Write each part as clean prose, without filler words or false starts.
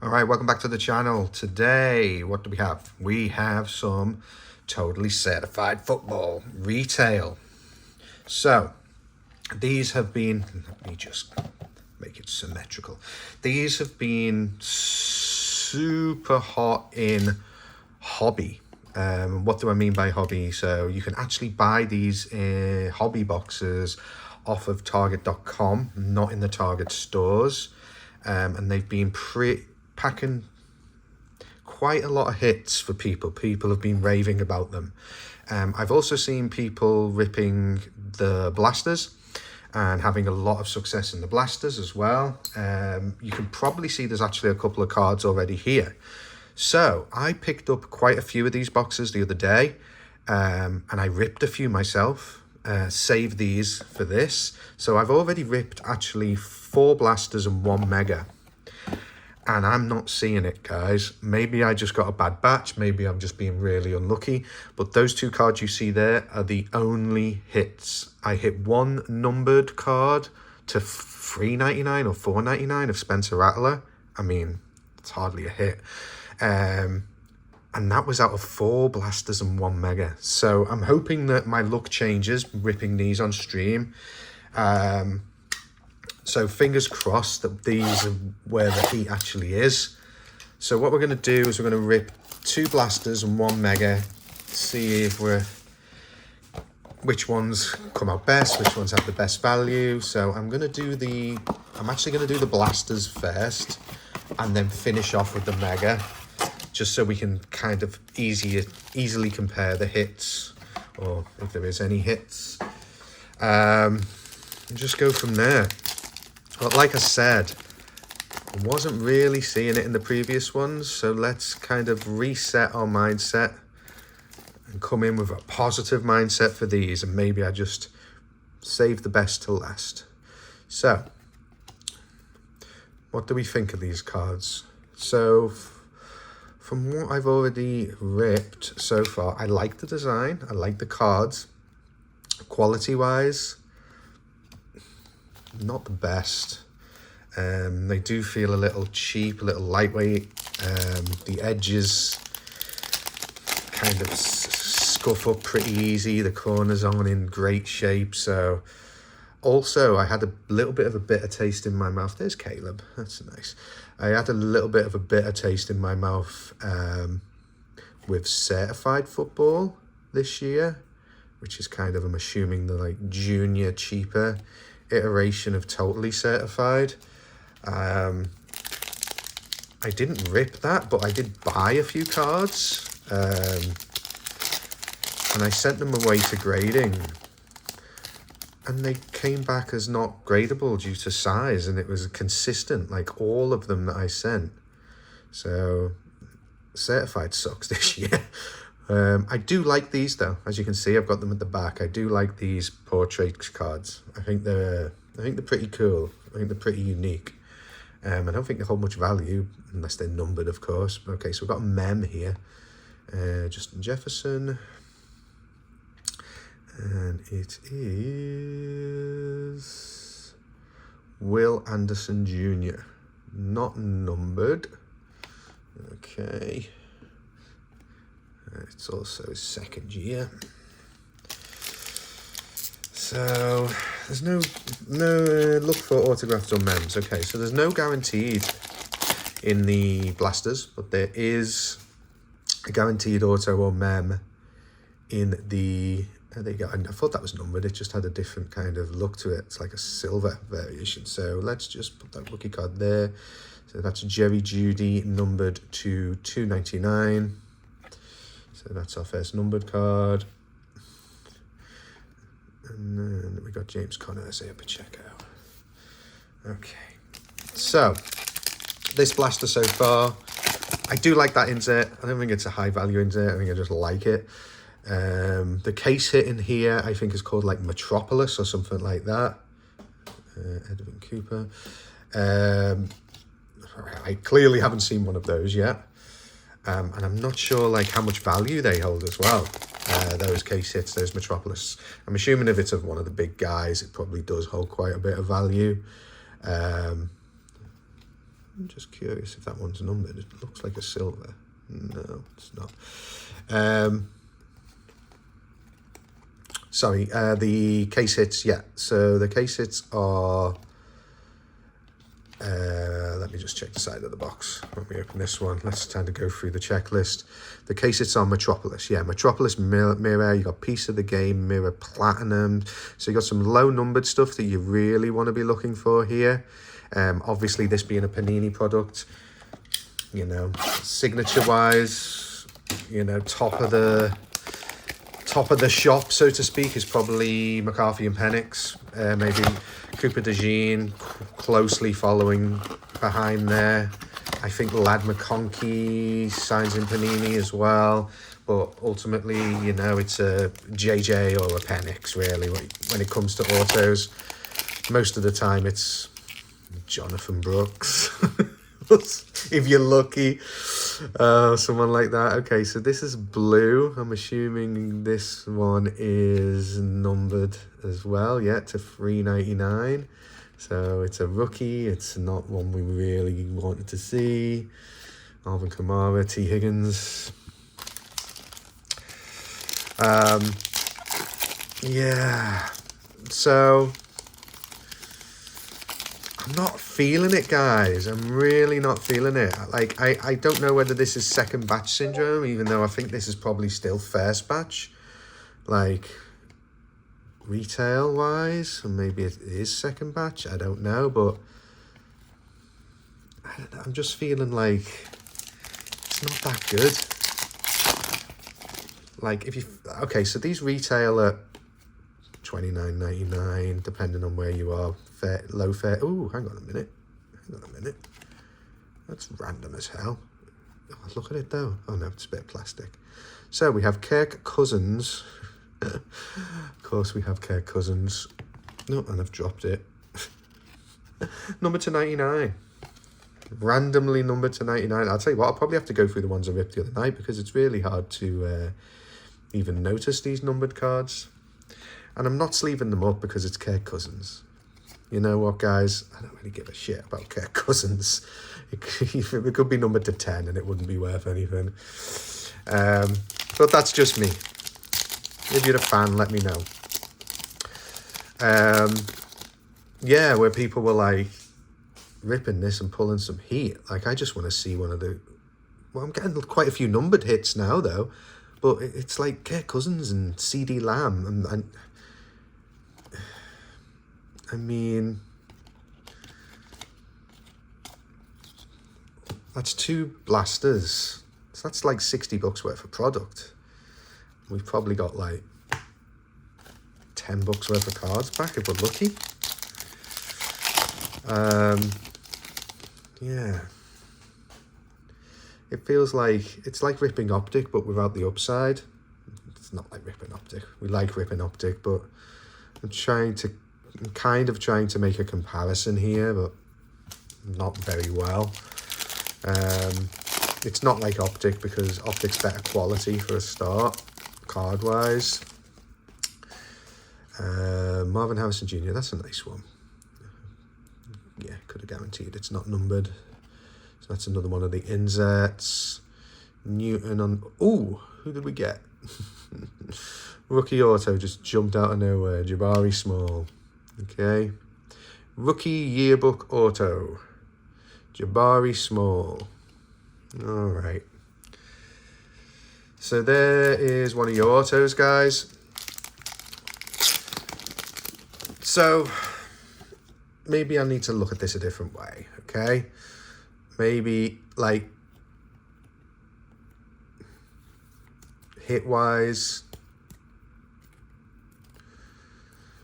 All right, welcome back to the channel. Today, what do we have? We have some Totally Certified Football retail. So, these have been, let me just make it symmetrical. These have been super hot in hobby. What do I mean by hobby? So you can actually buy these hobby boxes off of Target.com, not in the Target stores. And they've been packing quite a lot of hits for people. People have been raving about them. I've also seen people ripping the blasters and having a lot of success in the blasters as well. You can probably see there's actually a couple of cards already here. So I picked up quite a few of these boxes the other day, and I ripped a few myself. Save these for this. So I've already ripped actually 4 blasters and 1 mega. And I'm not seeing it, guys. Maybe I just got a bad batch. Maybe I'm just being really unlucky. But those 2 cards you see there are the only hits. I hit 1 numbered card to $3.99 or $4.99 of Spencer Rattler. I mean, it's hardly a hit. And that was out of 4 blasters and 1 mega. So I'm hoping that my luck changes ripping these on stream. So fingers crossed that these are where the heat actually is. So what we're going to do is we're going to rip 2 blasters and 1 mega, see if which ones come out best, which ones have the best value. So I'm actually going to do the blasters first and then finish off with the mega, just so we can kind of easily compare the hits, or if there is any hits. And just go from there. But like I said, I wasn't really seeing it in the previous ones, so let's kind of reset our mindset and come in with a positive mindset for these, and maybe I just save the best till last. So, what do we think of these cards? So, from what I've already ripped so far, I like the design, I like the cards. Quality-wise, not the best. They do feel a little cheap, a little lightweight. The edges kind of scuff up pretty easy. The corners aren't in great shape. So also I had a little bit of a bitter taste in my mouth. There's Caleb, that's nice. I had a little bit of a bitter taste in my mouth with Certified Football this year, which is kind of, I'm assuming, the like junior, cheaper iteration of Totally Certified. I didn't rip that, but I did buy a few cards, and I sent them away to grading, and they came back as not gradable due to size, and it was consistent, like all of them that I sent. So Certified sucks this year. I do like these though. As you can see, I've got them at the back. I do like these portrait cards. I think they're pretty cool. I think they're pretty unique. I don't think they hold much value unless they're numbered, of course. Okay, so we've got a mem here. Justin Jefferson. And it is Will Anderson Jr. Not numbered. Okay. It's also his 2nd year. So there's no look for autographs or mems. Okay, so there's no guaranteed in the blasters, but there is a guaranteed auto or mem in the, there you go. I thought that was numbered. It just had a different kind of look to it. It's like a silver variation. So let's just put that rookie card there. So that's Jerry Jeudy, numbered to 299. So that's our first numbered card. And then we got James Conner, Isaiah Pacheco. Okay. So, this blaster so far, I do like that insert. I don't think it's a high value insert. I think I just like it. The case hit in here, I think, is called like Metropolis or something like that. Edwin Cooper. I clearly haven't seen one of those yet. And I'm not sure like how much value they hold as well. Those case hits, those Metropolis. I'm assuming if it's of one of the big guys, it probably does hold quite a bit of value. I'm just curious if that one's numbered. It looks like a silver. No, it's not. Sorry, the case hits, yeah. So the case hits are... let me just check the side of the box when we open this one. Let's kind of go through the checklist. The case hits are Metropolis. Yeah, Metropolis Mirror. You got Piece of the Game, Mirror Platinum. So you got some low numbered stuff that you really want to be looking for here. Obviously, this being a Panini product, you know, signature wise, you know, top of the shop, so to speak, is probably McCarthy and Penix. Maybe Cooper DeJean closely following behind there. I think Lad McConkey signs in Panini as well. But ultimately, you know, it's a JJ or a Penix, really, when it comes to autos. Most of the time, it's Jonathan Brooks. If you're lucky, someone like that. Okay, so this is blue. I'm assuming this one is numbered as well, yeah, to 399. So it's a rookie. It's not one we really wanted to see. Alvin Kamara, T. Higgins. Yeah. So I'm not feeling it, guys. I'm really not feeling it. Like, I don't know whether this is second batch syndrome, even though I think this is probably still first batch. Like, retail-wise, and maybe it is second batch. I don't know, but I'm just feeling like it's not that good. Like, if you... Okay, so these retail at $29.99, depending on where you are. Fair, low fair. Oh, hang on a minute. That's random as hell. Oh, look at it though. Oh no, it's a bit of plastic. So we have Kirk Cousins. Of course we have Kirk Cousins. No, and I've dropped it. Number to 99. Randomly numbered to 99. I'll tell you what, I'll probably have to go through the ones I ripped the other night because it's really hard to even notice these numbered cards. And I'm not sleeving them up because it's Kirk Cousins. You know what, guys? I don't really give a shit about Kirk Cousins. It could be numbered to 10 and it wouldn't be worth anything. But that's just me. If you're a fan, let me know. Yeah, where people were like ripping this and pulling some heat. Like, I just want to see one of the... Well, I'm getting quite a few numbered hits now, though. But it's like Kirk Cousins and CD Lamb and I mean, that's 2 blasters. So that's like $60 worth of product. We've probably got like $10 worth of cards back if we're lucky. Yeah. It feels like, it's like ripping Optic, but without the upside. It's not like ripping Optic. We like ripping Optic, but I'm kind of trying to make a comparison here, but not very well. It's not like Optic because Optic's better quality for a start, card-wise. Marvin Harrison Jr., that's a nice one. Yeah, could have guaranteed it's not numbered. So that's another one of the inserts. Newton on... Ooh, who did we get? Rookie auto just jumped out of nowhere. Jabari Small. Okay. Rookie yearbook auto. Jabari Small. All right. So there is one of your autos, guys. So maybe I need to look at this a different way, okay? Maybe, like, hit-wise,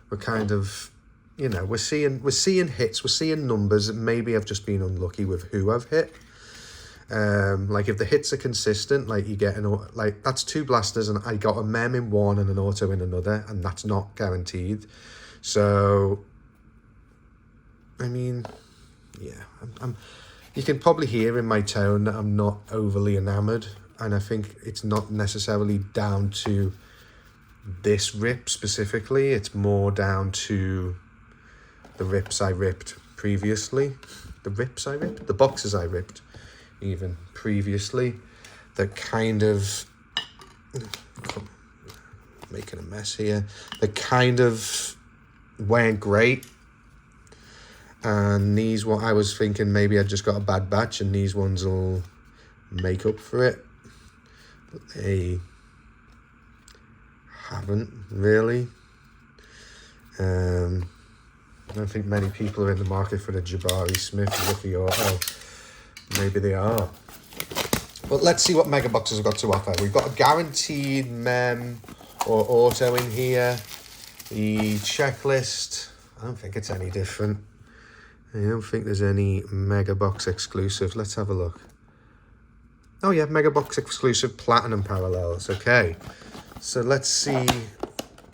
we're kind of, you know, we're seeing hits, we're seeing numbers. Maybe I've just been unlucky with who I've hit. Like, if the hits are consistent, like, you get like, that's 2 blasters, and I got a mem in one and an auto in another, and that's not guaranteed. So, I mean, yeah, I'm you can probably hear in my tone that I'm not overly enamoured, and I think it's not necessarily down to this rip specifically. It's more down to the rips I ripped previously. The rips I ripped, the boxes I ripped even previously, that kind of, making a mess here, that kind of weren't great. And these, what I was thinking, maybe I just got a bad batch and these ones will make up for it. But they haven't really. I don't think many people are in the market for the Jabari Smith rookie auto. Maybe they are. But let's see what Mega Boxes have got to offer. We've got a guaranteed mem or auto in here. The checklist, I don't think it's any different. I don't think there's any Mega Box exclusive. Let's have a look. Oh yeah, Mega Box exclusive Platinum Parallels. Okay. So let's see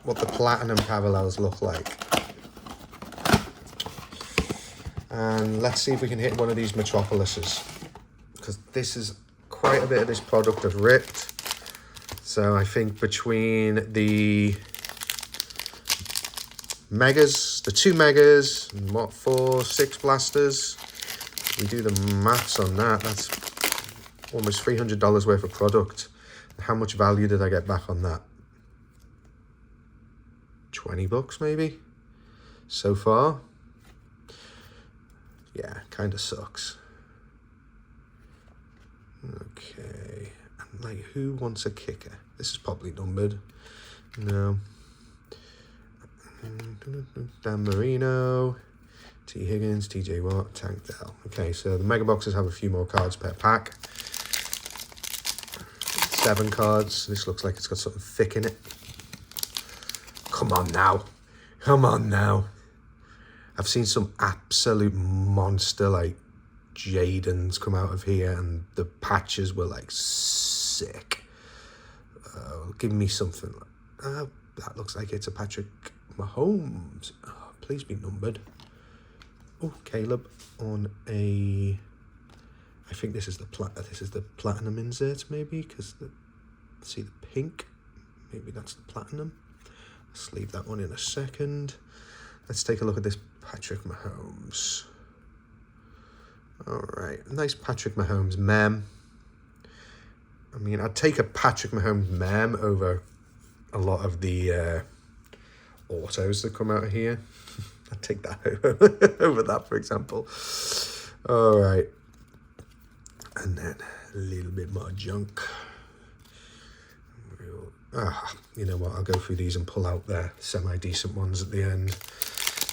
what the Platinum Parallels look like. And let's see if we can hit one of these Metropolises, because this is quite a bit of this product I've ripped. So I think between the Megas, the 2 Megas, and what, 4, 6 blasters, we do the maths on that, that's almost $300 worth of product. How much value did I get back on that? 20 bucks maybe so far. Yeah, kind of sucks. Okay, and like, who wants a kicker? This is probably numbered. No. Dan Marino, T. Higgins, TJ Watt, Tank Dell. Okay, so the Mega Boxes have a few more cards per pack. 7 cards. This looks like it's got something thick in it. Come on now. Come on now. I've seen some absolute monster like Jadens come out of here, and the patches were like sick. Give me something. That looks like it's a Patrick Mahomes. Oh, please be numbered. Oh, Caleb on a. I think this is the platinum insert maybe, because see the pink. Maybe that's the platinum. Let's leave that one in a second. Let's take a look at this Patrick Mahomes. All right, nice Patrick Mahomes mem. I mean, I'd take a Patrick Mahomes mem over a lot of the autos that come out of here. I'd take that over that, for example. All right. And then a little bit more junk. You know what, I'll go through these and pull out their semi-decent ones at the end.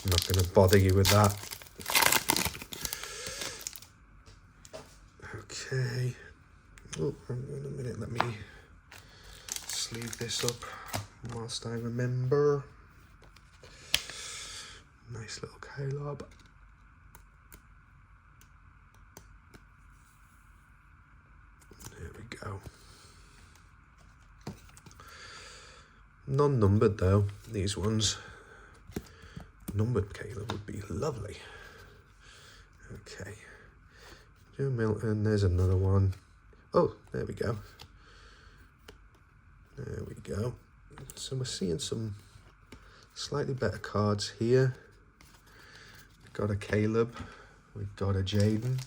I'm not going to bother you with that. Okay. Oh, hang on a minute, let me sleeve this up whilst I remember. Nice little Caleb. There we go. Non-numbered though, these ones. Numbered Caleb would be lovely. Okay. Joe Milton, there's another one. Oh, there we go. There we go. So we're seeing some slightly better cards here. We've got a Caleb. We've got a Jaden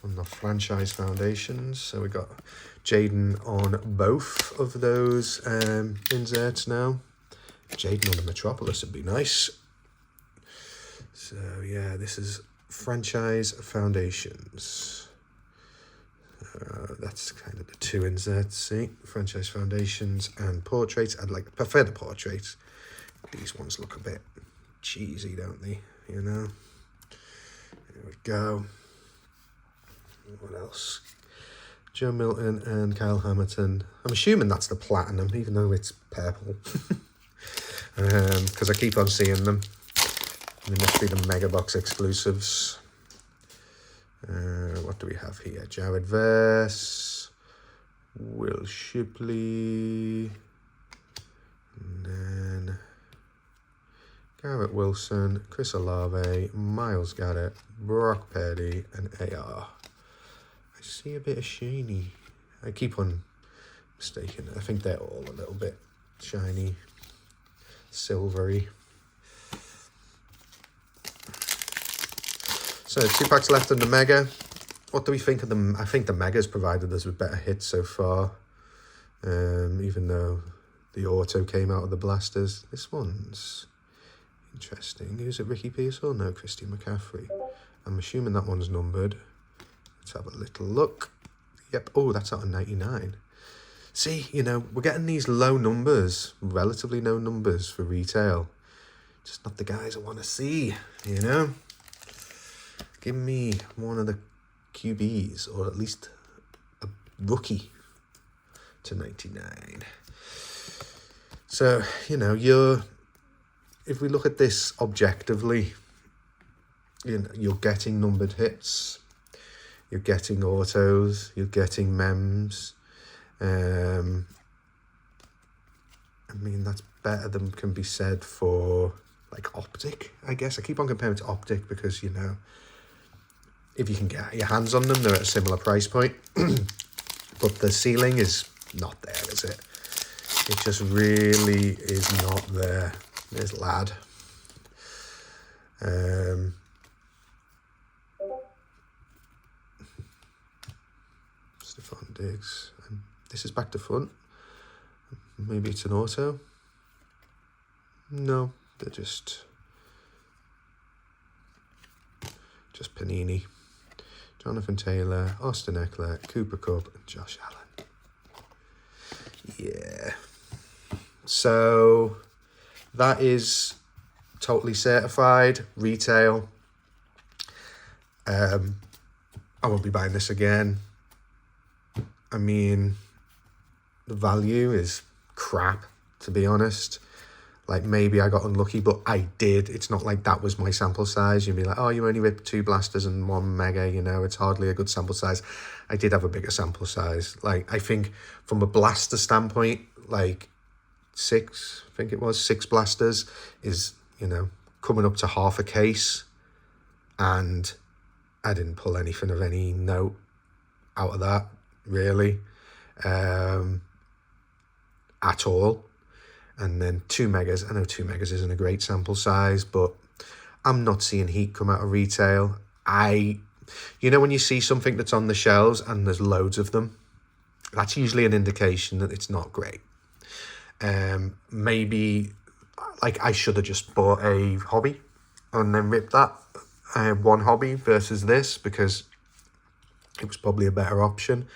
on the franchise foundations. So we've got Jaden on both of those inserts now. Jaden on the Metropolis would be nice. So yeah, this is franchise foundations. That's kind of the 2 inserts, see? Franchise foundations and portraits. I'd prefer the portraits. These ones look a bit cheesy, don't they? You know? There we go. What else? Joe Milton and Kyle Hamilton. I'm assuming that's the platinum, even though it's purple. Because I keep on seeing them. They must be the Mega Box exclusives. What do we have here? Jared Verse, Will Shipley, and then Garrett Wilson, Chris Olave, Myles Garrett, Brock Purdy, and AR. I see a bit of shiny. I keep on mistaking it. I think they're all a little bit shiny, silvery. So 2 packs left in the Mega. What do we think of them? I think the Mega's provided us with better hits so far. Even though the auto came out of the blasters. This one's interesting. Is it Ricky Pearsall? No, Christian McCaffrey. I'm assuming that one's numbered. Let's have a little look. Yep. Oh, that's out of 99. See, you know, we're getting these low numbers, relatively low numbers for retail. Just not the guys I want to see, you know. Give me one of the QBs, or at least a rookie to 99. So, you know, if we look at this objectively, you know, you're getting numbered hits, you're getting autos, you're getting mems. I mean, that's better than can be said for, like, Optic, I guess. I keep on comparing to Optic because, you know, if you can get your hands on them, they're at a similar price point. But the ceiling is not there, is it? It just really is not there. There's Lad. Stephon Diggs. This is back to front. Maybe it's an auto. No, they're just Panini. Jonathan Taylor, Austin Eckler, Cooper Kupp, and Josh Allen. Yeah. So that is totally certified retail. I won't be buying this again. I mean, the value is crap, to be honest. Like, maybe I got unlucky, but I did. It's not like that was my sample size. You'd be like, oh, you only ripped 2 blasters and 1 Mega, you know, it's hardly a good sample size. I did have a bigger sample size. Like, I think from a blaster standpoint, like 6, I think it was, 6 blasters is, you know, coming up to half a case. And I didn't pull anything of any note out of that, really, at all. And then 2 Megas. I know 2 Megas isn't a great sample size, but I'm not seeing heat come out of retail. You know, when you see something that's on the shelves and there's loads of them, that's usually an indication that it's not great. Maybe, like, I should have just bought a hobby and then ripped that. One hobby versus this, because it was probably a better option.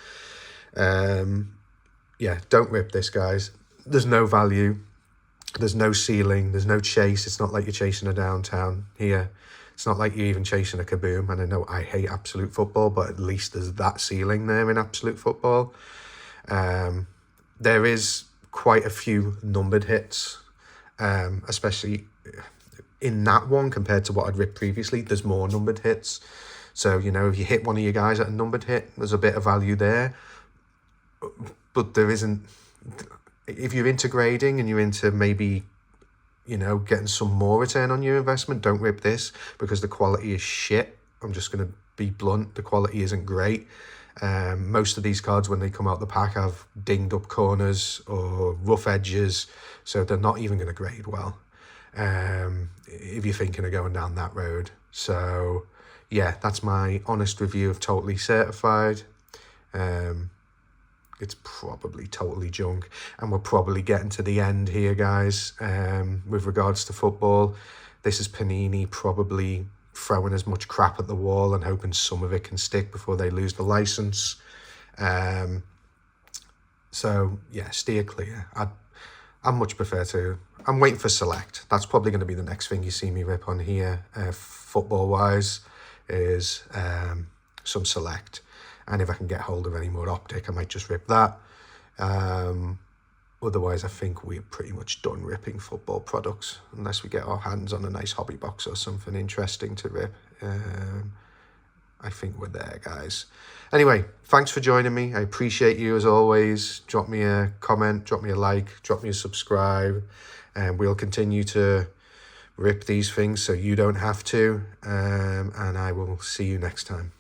Yeah, don't rip this, guys. There's no value. There's no ceiling. There's no chase. It's not like you're chasing a downtown here. It's not like you're even chasing a kaboom. And I know I hate absolute football, but at least there's that ceiling there in absolute football. There is quite a few numbered hits, especially in that one compared to what I'd ripped previously. There's more numbered hits. So, you know, if you hit one of your guys at a numbered hit, there's a bit of value there. But there isn't... If you're into grading and you're into maybe, you know, getting some more return on your investment, don't rip this because the quality is shit. I'm just going to be blunt. The quality isn't great. Most of these cards, when they come out the pack, have dinged up corners or rough edges, so they're not even going to grade well, if you're thinking of going down that road. So, yeah, that's my honest review of Totally Certified. It's probably totally junk, and we're probably getting to the end here, guys, with regards to football. This is Panini probably throwing as much crap at the wall and hoping some of it can stick before they lose the license. So, yeah, steer clear. I much prefer to... I'm waiting for Select. That's probably going to be the next thing you see me rip on here, football-wise, is some Select. And if I can get hold of any more Optic, I might just rip that. Otherwise, I think we're pretty much done ripping football products, unless we get our hands on a nice hobby box or something interesting to rip. I think we're there, guys. Anyway, thanks for joining me. I appreciate you as always. Drop me a comment, drop me a like, drop me a subscribe, and we'll continue to rip these things so you don't have to. And I will see you next time.